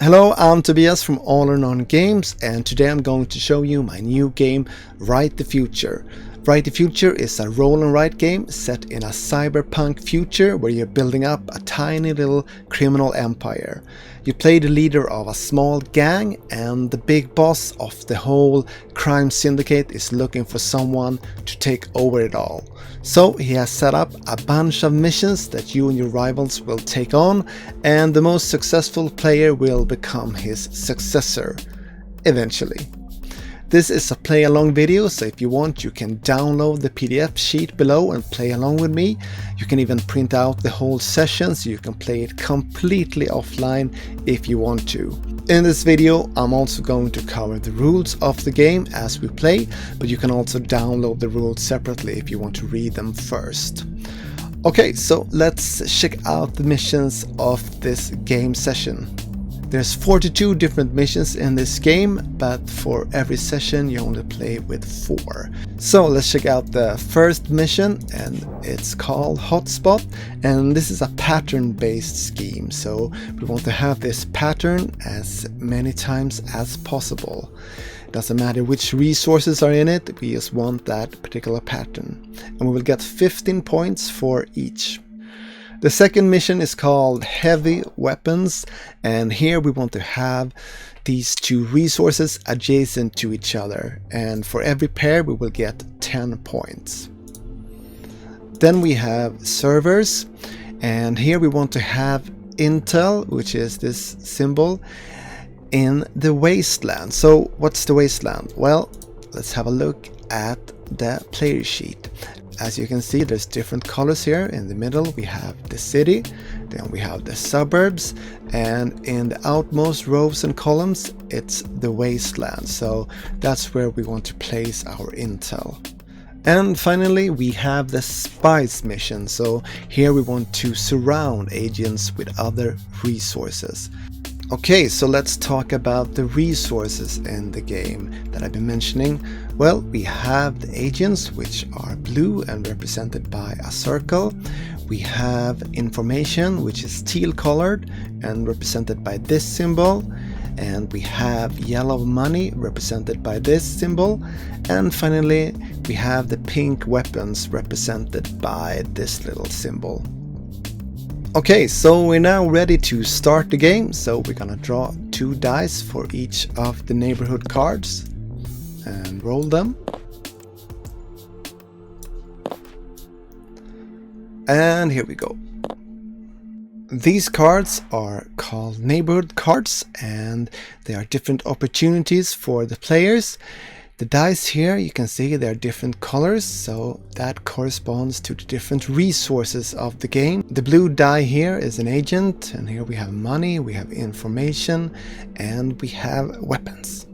Hello, I'm Tobias from All or None Games, and today I'm going to show you my new game, Write the Future. Write the Future is a roll and write game set in a cyberpunk future where you're building up a tiny little criminal empire. You play the leader of a small gang, and the big boss of the whole crime syndicate is looking for someone to take over it all. So he has set up a bunch of missions that you and your rivals will take on, and the most successful player will become his successor, eventually. This is a play along video, so if you want you can download the PDF sheet below and play along with me. You can even print out the whole session so you can play it completely offline if you want to. In this video I'm also going to cover the rules of the game as we play, but you can also download the rules separately if you want to read them first. Okay, so let's check out the missions of this game session. There's 42 different missions in this game, but for every session you only play with 4. So let's check out the first mission, and it's called Hotspot, and this is a pattern-based scheme, so we want to have this pattern as many times as possible. It doesn't matter which resources are in it, we just want that particular pattern, and we will get 15 points for each. The second mission is called Heavy Weapons, and here we want to have these two resources adjacent to each other, and for every pair we will get 10 points. Then we have Servers, and here we want to have Intel, which is this symbol, in the wasteland. So what's the wasteland? Well, let's have a look at the player sheet. As you can see, there's different colors here. In the middle we have the city, then we have the suburbs, and in the outmost rows and columns it's the wasteland. So that's where we want to place our intel. And finally we have the spies mission. So here we want to surround agents with other resources. Okay, so let's talk about the resources in the game that I've been mentioning. Well, we have the agents, which are blue and represented by a circle. We have information, which is teal colored and represented by this symbol. And we have yellow money represented by this symbol. And finally, we have the pink weapons represented by this little symbol. Okay, so we're now ready to start the game, so we're gonna draw 2 dice for each of the neighborhood cards and roll them. And here we go. These cards are called neighborhood cards, and they are different opportunities for the players. The dice here, you can see they're different colors, so that corresponds to the different resources of the game. The blue die here is an agent, and here we have money, we have information, and we have weapons.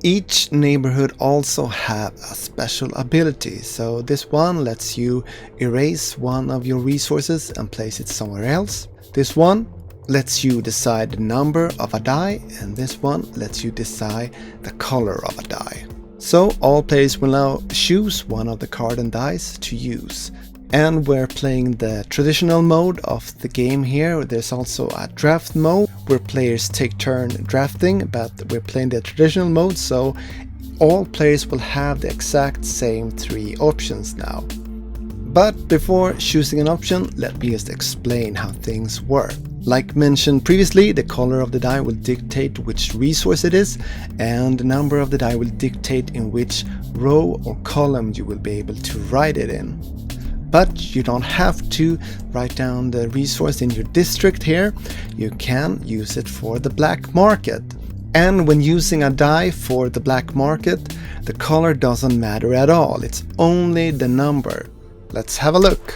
Each neighborhood also have a special ability, so this one lets you erase one of your resources and place it somewhere else. This one lets you decide the number of a die, and this one lets you decide the color of a die. So all players will now choose one of the card and dice to use. And we're playing the traditional mode of the game here. There's also a draft mode where players take turn drafting, but we're playing the traditional mode, so all players will have the exact same 3 options now. But before choosing an option, let me just explain how things work. Like mentioned previously, the color of the die will dictate which resource it is, and the number of the die will dictate in which row or column you will be able to write it in. But you don't have to write down the resource in your district here. You can use it for the black market. And when using a die for the black market, the color doesn't matter at all. It's only the number. Let's have a look.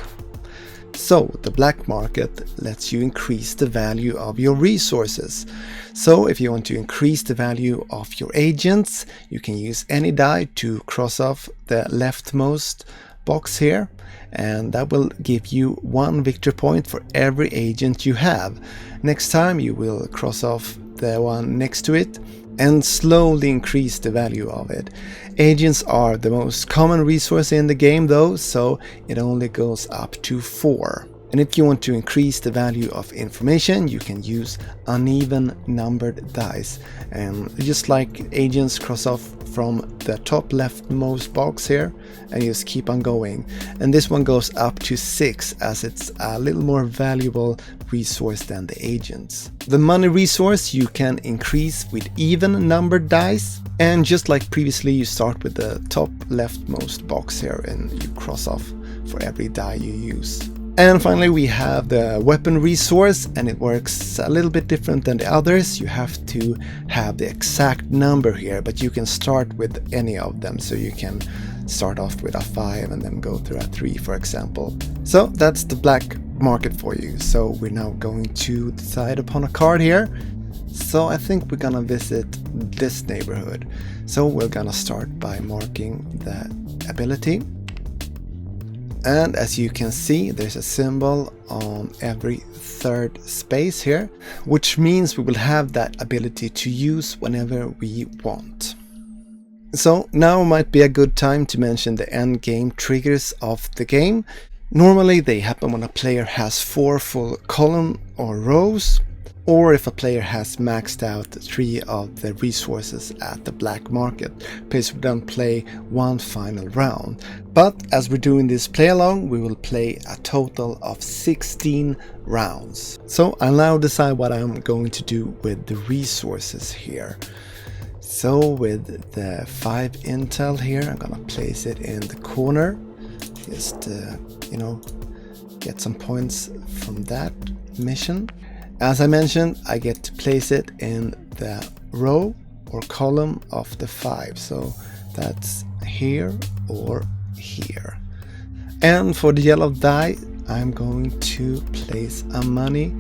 So the black market lets you increase the value of your resources. So if you want to increase the value of your agents, you can use any die to cross off the leftmost box here, and that will give you 1 victory point for every agent you have. Next time you will cross off the one next to it and slowly increase the value of it. Agents are the most common resource in the game though, so it only goes up to 4. And if you want to increase the value of information, you can use uneven numbered dice. And just like agents, cross off from the top leftmost box here and just keep on going. And this one goes up to 6 as it's a little more valuable resource than the agents. The money resource you can increase with even numbered dice. And just like previously, you start with the top leftmost box here and you cross off for every die you use. And finally we have the weapon resource, and it works a little bit different than the others. You have to have the exact number here, but you can start with any of them. So you can start off with a 5 and then go through a 3, for example. So that's the black market for you. So we're now going to decide upon a card here. So I think we're gonna visit this neighborhood. So we're gonna start by marking the ability. And as you can see, there's a symbol on every third space here, which means we will have that ability to use whenever we want. So now might be a good time to mention the end game triggers of the game. Normally they happen when a player has 4 full column or rows, or if a player has maxed out 3 of the resources at the black market. Players will then play one final round. But as we're doing this play along, we will play a total of 16 rounds. So I'll now decide what I'm going to do with the resources here. So with the 5 intel here, I'm gonna place it in the corner. Just, get some points from that mission. As I mentioned, I get to place it in the row or column of the 5. So that's here or here. And for the yellow die, I'm going to place a money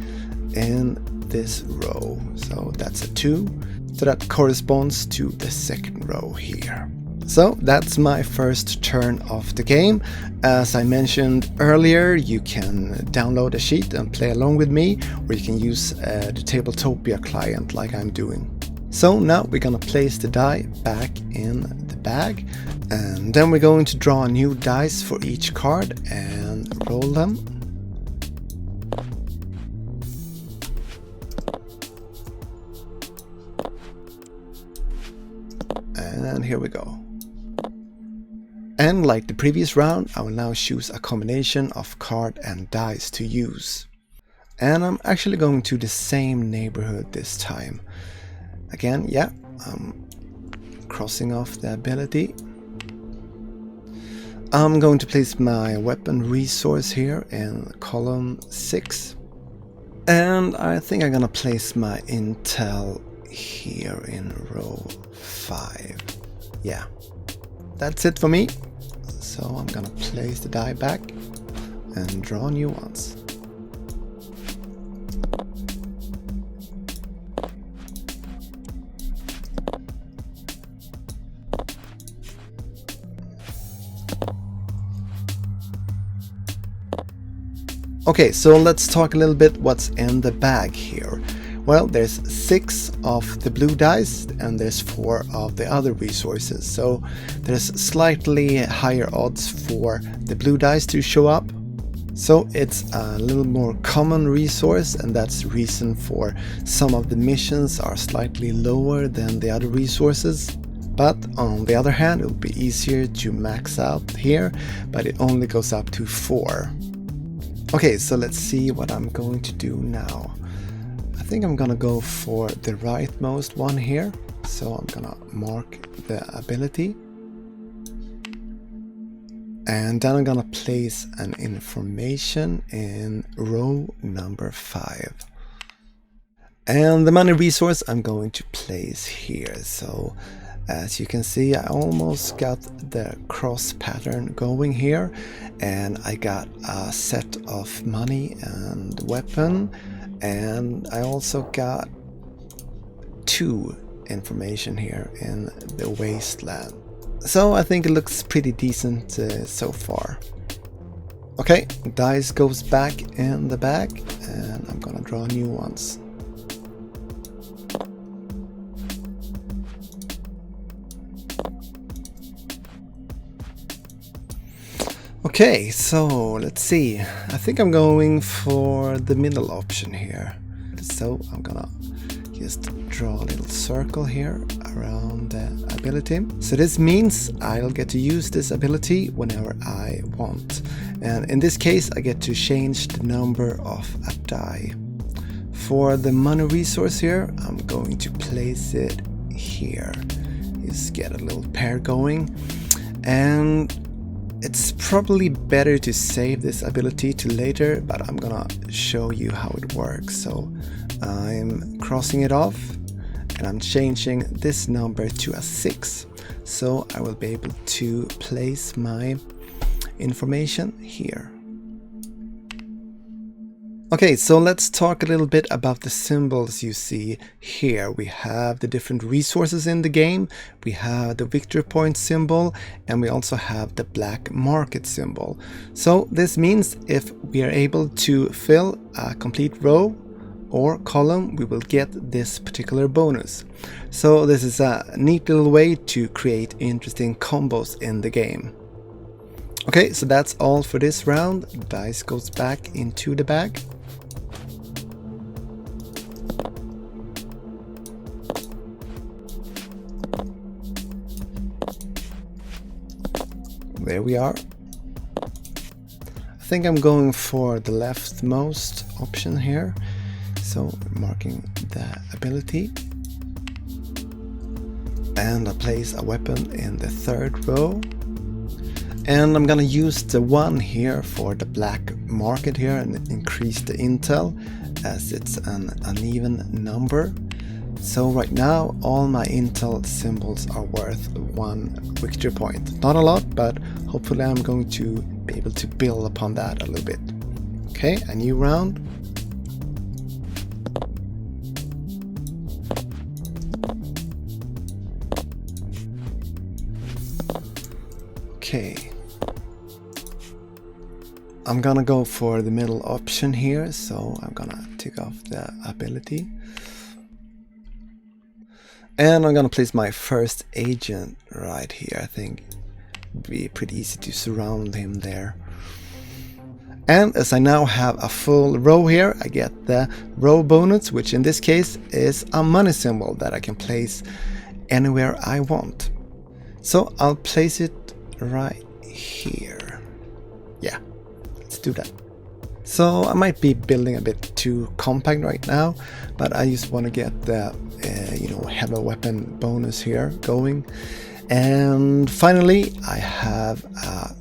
in this row. So that's a 2. So that corresponds to the second row here. So that's my first turn of the game. As I mentioned earlier, you can download a sheet and play along with me, or you can use the Tabletopia client like I'm doing. So now we're gonna place the die back in the bag, and then we're going to draw new dice for each card and roll them. And here we go. And like the previous round, I will now choose a combination of card and dice to use. And I'm actually going to the same neighborhood this time. Again, yeah, I'm crossing off the ability. I'm going to place my weapon resource here in column 6. And I think I'm gonna place my intel here in row 5. Yeah, that's it for me. So I'm gonna place the die back and draw new ones. Okay, so let's talk a little bit what's in the bag here. Well, there's 6 of the blue dice and there's 4 of the other resources. So there's slightly higher odds for the blue dice to show up. So it's a little more common resource, and that's the reason for some of the missions are slightly lower than the other resources. But on the other hand, it will be easier to max out here, but it only goes up to 4. Okay, so let's see what I'm going to do now. I think I'm gonna go for the rightmost one here. So I'm gonna mark the ability. And then I'm gonna place an information in row number 5. And the money resource I'm going to place here. So as you can see, I almost got the cross pattern going here, and I got a set of money and weapon, and I also got 2 information here in the wasteland. So I think it looks pretty decent so far. Okay, dice goes back in the bag, and I'm gonna draw new ones. Okay, so let's see. I think I'm going for the middle option here. So I'm gonna just draw a little circle here around the ability. So this means I'll get to use this ability whenever I want. And in this case, I get to change the number of a die. For the money resource here, I'm going to place it here. Just get a little pair going. And it's probably better to save this ability to later, but I'm gonna show you how it works. So I'm crossing it off and I'm changing this number to a 6. So I will be able to place my information here. Okay, so let's talk a little bit about the symbols you see here. We have the different resources in the game, we have the victory point symbol, and we also have the black market symbol. So this means if we are able to fill a complete row or column, we will get this particular bonus. So this is a neat little way to create interesting combos in the game. Okay, so that's all for this round. Dice goes back into the bag. There we are. I think I'm going for the leftmost option here. So marking the ability. And I place a weapon in the 3rd row. And I'm gonna use the 1 here for the black market here and increase the intel as it's an uneven number. So right now all my intel symbols are worth 1 victory point. Not a lot, but hopefully I'm going to be able to build upon that a little bit. Okay, a new round. Okay. I'm gonna go for the middle option here, so I'm gonna take off the ability. And I'm gonna place my first agent right here. I think it'd be pretty easy to surround him there. And as I now have a full row here, I get the row bonus, which in this case is a money symbol that I can place anywhere I want. So I'll place it right here. Yeah, let's do that. So I might be building a bit too compact right now, but I just want to get the have a weapon bonus here going. And finally I have a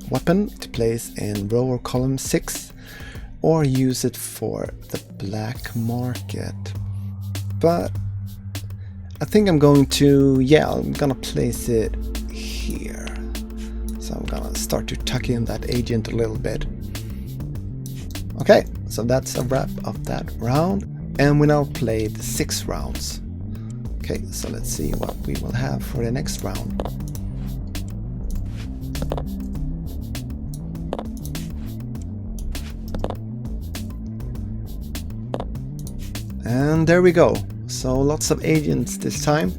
weapon to place in row or column 6, or use it for the black market. But I think I'm going to, I'm gonna place it here. So I'm gonna start to tuck in that agent a little bit. Okay, so that's a wrap of that round, and we now played 6 rounds. Okay, so let's see what we will have for the next round. And there we go. So lots of agents this time.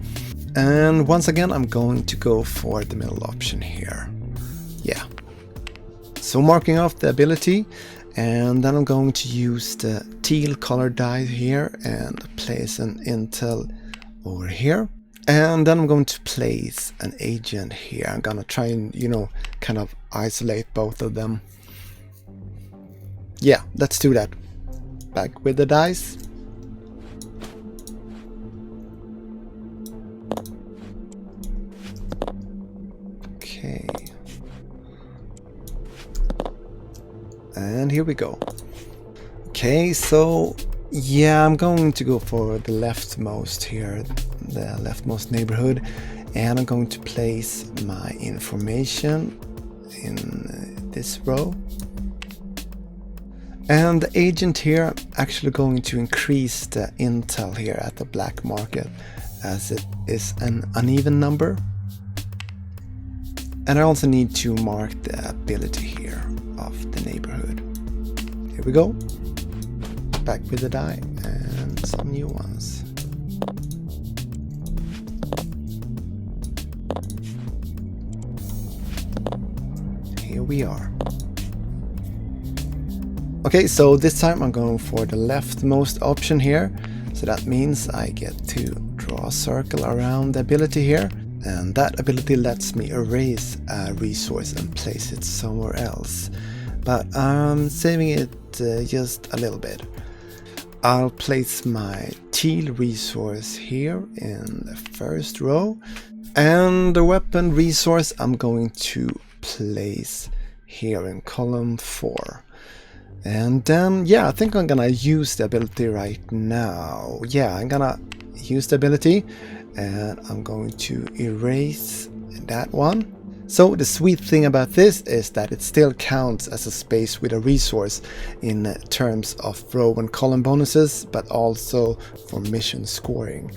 And once again, I'm going to go for the middle option here. Yeah. So marking off the ability, and then I'm going to use the teal color die here and place an intel over here. And then I'm going to place an agent here. I'm gonna try and, kind of isolate both of them. Yeah, let's do that. Back with the dice. Okay. And here we go. Okay, so I'm going to go for the leftmost here, the leftmost neighborhood, and I'm going to place my information in this row. And the agent here, I'm actually going to increase the intel here at the black market, as it is an uneven number. And I also need to mark the ability here of the neighborhood. Here we go. Back with the die and some new ones. Here we are. Okay, so this time I'm going for the leftmost option here. So that means I get to draw a circle around the ability here. And that ability lets me erase a resource and place it somewhere else. But I'm saving it just a little bit. I'll place my teal resource here in the first row. And the weapon resource I'm going to place here in column 4. And then, yeah, I think I'm gonna use the ability right now. Yeah, I'm gonna use the ability and I'm going to erase that one. So the sweet thing about this is that it still counts as a space with a resource in terms of row and column bonuses, but also for mission scoring.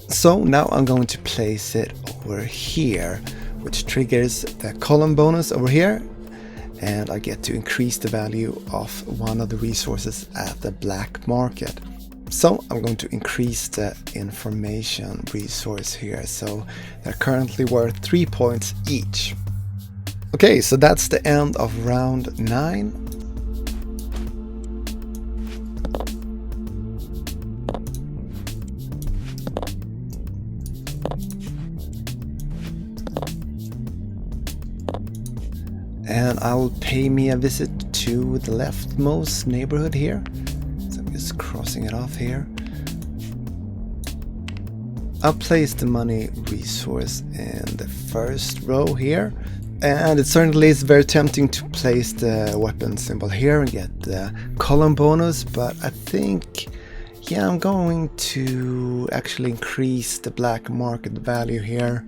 So now I'm going to place it over here, which triggers the column bonus over here. And I get to increase the value of one of the resources at the black market. So I'm going to increase the information resource here. So they're currently worth 3 points each. Okay, so that's the end of round 9. And I'll pay me a visit to the leftmost neighborhood here. So I'm just crossing it off here. I'll place the money resource in the first row here. And it certainly is very tempting to place the weapon symbol here and get the column bonus. But I think, yeah, I'm going to actually increase the black market value here.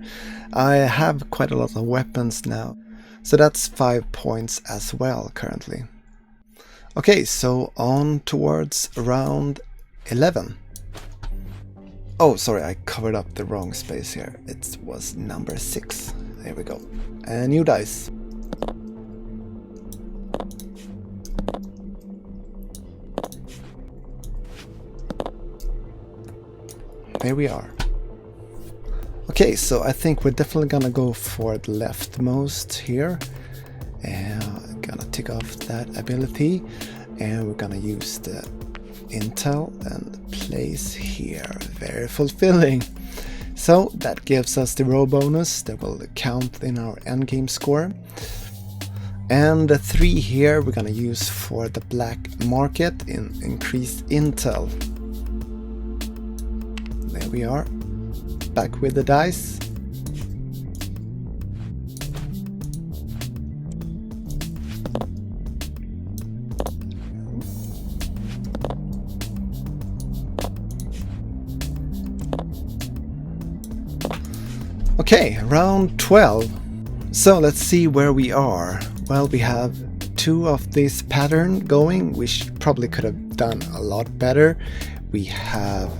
I have quite a lot of weapons now. So that's 5 points as well currently. Okay, so on towards round 11. Oh, sorry, I covered up the wrong space here. It was number 6. There we go. And new dice. There we are. Okay, so I think we're definitely gonna go for the leftmost here. And I'm gonna tick off that ability. And we're gonna use the intel and place here. Very fulfilling. So that gives us the row bonus that will count in our endgame score. And the 3 here we're gonna use for the black market in increased intel. There we are. Back with the dice. Okay, round 12. So let's see where we are. Well, we have 2 of this pattern going, which probably could have done a lot better. We have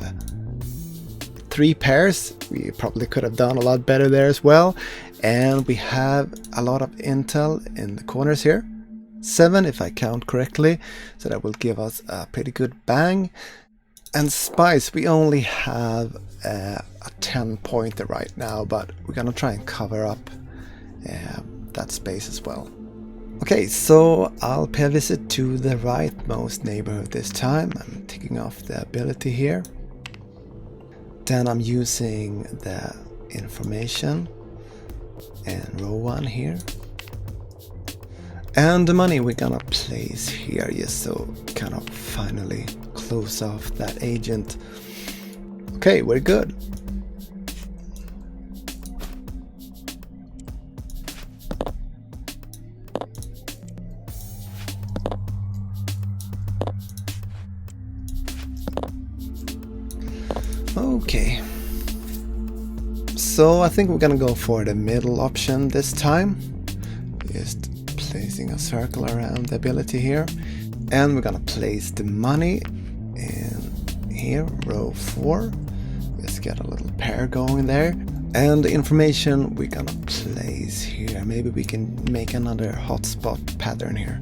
3 pairs. We probably could have done a lot better there as well. And we have a lot of intel in the corners here. 7 if I count correctly. So that will give us a pretty good bang. And spice, we only have a 10 pointer right now, but we're gonna try and cover up that space as well. Okay, so I'll pay a visit to the rightmost neighborhood this time. I'm ticking off the ability here. Then I'm using the information and row 1 here. And the money we're gonna place here, just so kind of finally close off that agent. Okay, we're good. Okay. So I think we're gonna go for the middle option this time. Just placing a circle around the ability here. And we're gonna place the money in here, row 4. Just get a little pair going there. And the information we're gonna place here. Maybe we can make another hotspot pattern here.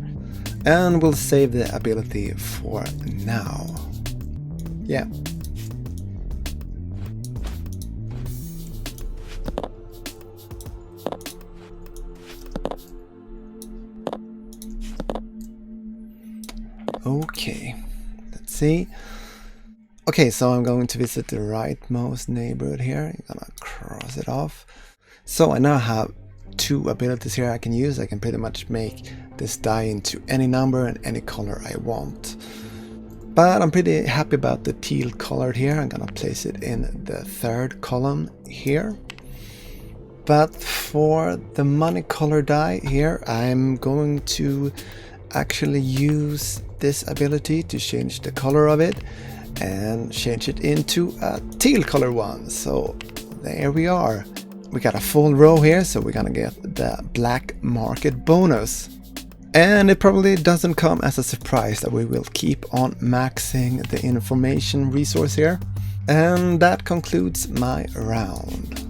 And we'll save the ability for now. Yeah. see. Okay, so I'm going to visit the rightmost neighborhood here. I'm gonna cross it off. So I now have 2 abilities here I can use. I can pretty much make this die into any number and any color I want. But I'm pretty happy about the teal colored here. I'm gonna place it in the 3rd column here. But for the money color die here, I'm going to actually use this ability to change the color of it and change it into a teal color one. So there we are. We got a full row here, so we're gonna get the black market bonus. And it probably doesn't come as a surprise that we will keep on maxing the information resource here. And that concludes my round.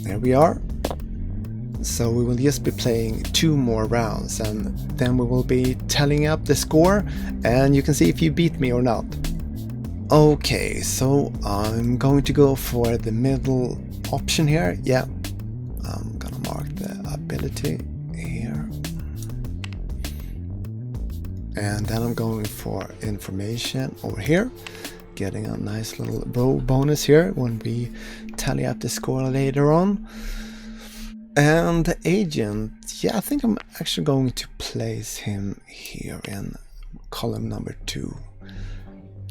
There we are. So we will just be playing 2 more rounds and then we will be tallying up the score and you can see if you beat me or not. Okay, so I'm going to go for the middle option here. Yeah, I'm gonna mark the ability here. And then I'm going for information over here. Getting a nice little row bonus here when we tally up the score later on. And the agent, yeah, I think I'm actually going to place him here in column number 2.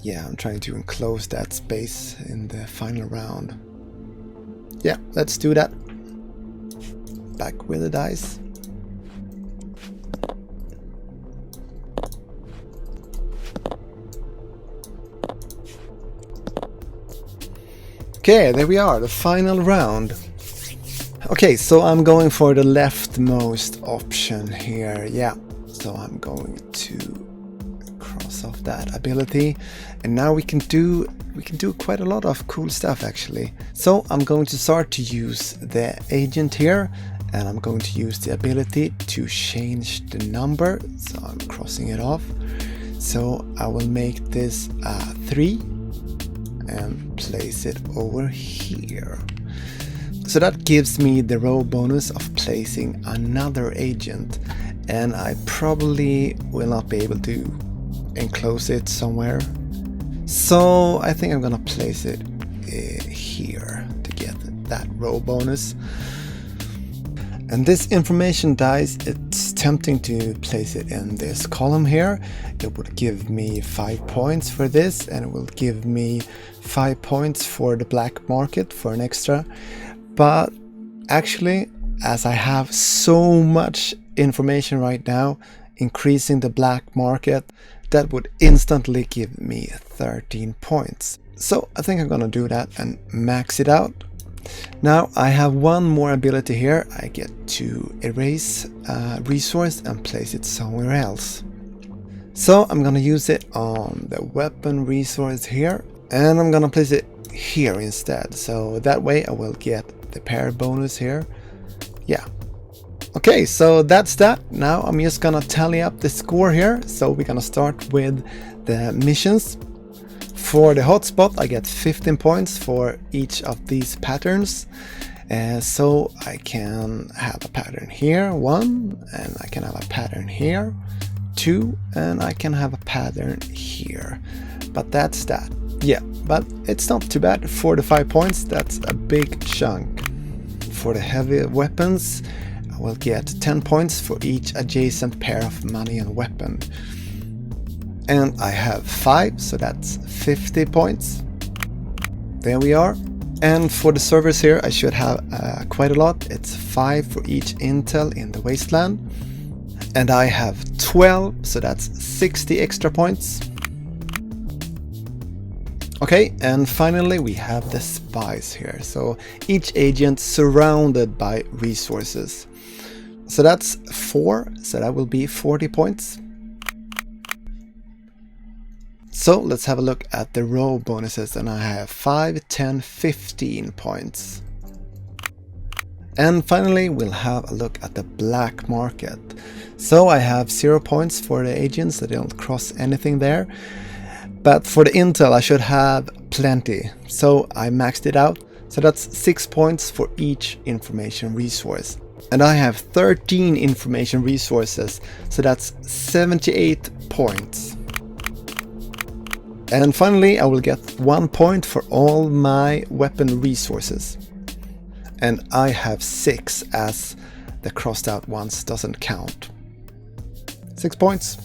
Yeah, I'm trying to enclose that space in the final round. Yeah, let's do that. Back with the dice. Okay, there we are, the final round. Okay, so I'm going for the leftmost option here. Yeah, so I'm going to cross off that ability, and now we can do quite a lot of cool stuff actually. So I'm going to start to use the agent here, and I'm going to use the ability to change the number. So I'm crossing it off. So I will make this 3 and place it over here. So that gives me the row bonus of placing another agent, and I probably will not be able to enclose it somewhere. So I think I'm gonna place it here to get that row bonus. And this information dice, it's tempting to place it in this column here. It would give me 5 points for this, and it will give me 5 points for the black market for an extra. But actually, as I have so much information right now, increasing the black market, that would instantly give me 13 points. So I think I'm gonna do that and max it out. Now I have one more ability here. I get to erase a resource and place it somewhere else. So I'm gonna use it on the weapon resource here, and I'm gonna place it here instead. So that way I will get the pair bonus here. Yeah. Okay, so that's that. Now I'm just gonna tally up the score here. So we're gonna start with the missions. For the hotspot, I get 15 points for each of these patterns. So I can have a pattern here, 1, and I can have a pattern here, 2, and I can have a pattern here. But that's that. Yeah, but it's not too bad. 45 points, that's a big chunk. For the heavy weapons, I will get 10 points for each adjacent pair of money and weapon. And I have 5, so that's 50 points. There we are. And for the servers here, I should have quite a lot. It's 5 for each intel in the wasteland. And I have 12, so that's 60 extra points. Okay, and finally we have the spies here. So each agent surrounded by resources. So that's 4, so that will be 40 points. So let's have a look at the row bonuses, and I have 5, 10, 15 points. And finally we'll have a look at the black market. So I have 0 points for the agents, so they don't cross anything there. But for the intel I should have plenty, so I maxed it out. So that's 6 points for each information resource. And I have 13 information resources, so that's 78 points. And finally, I will get 1 point for all my weapon resources. And I have 6, as the crossed out ones doesn't count. 6 points.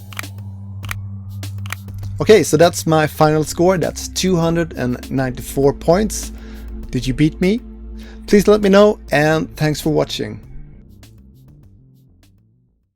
Okay, so that's my final score. That's 294 points. Did you beat me? Please let me know, and thanks for watching.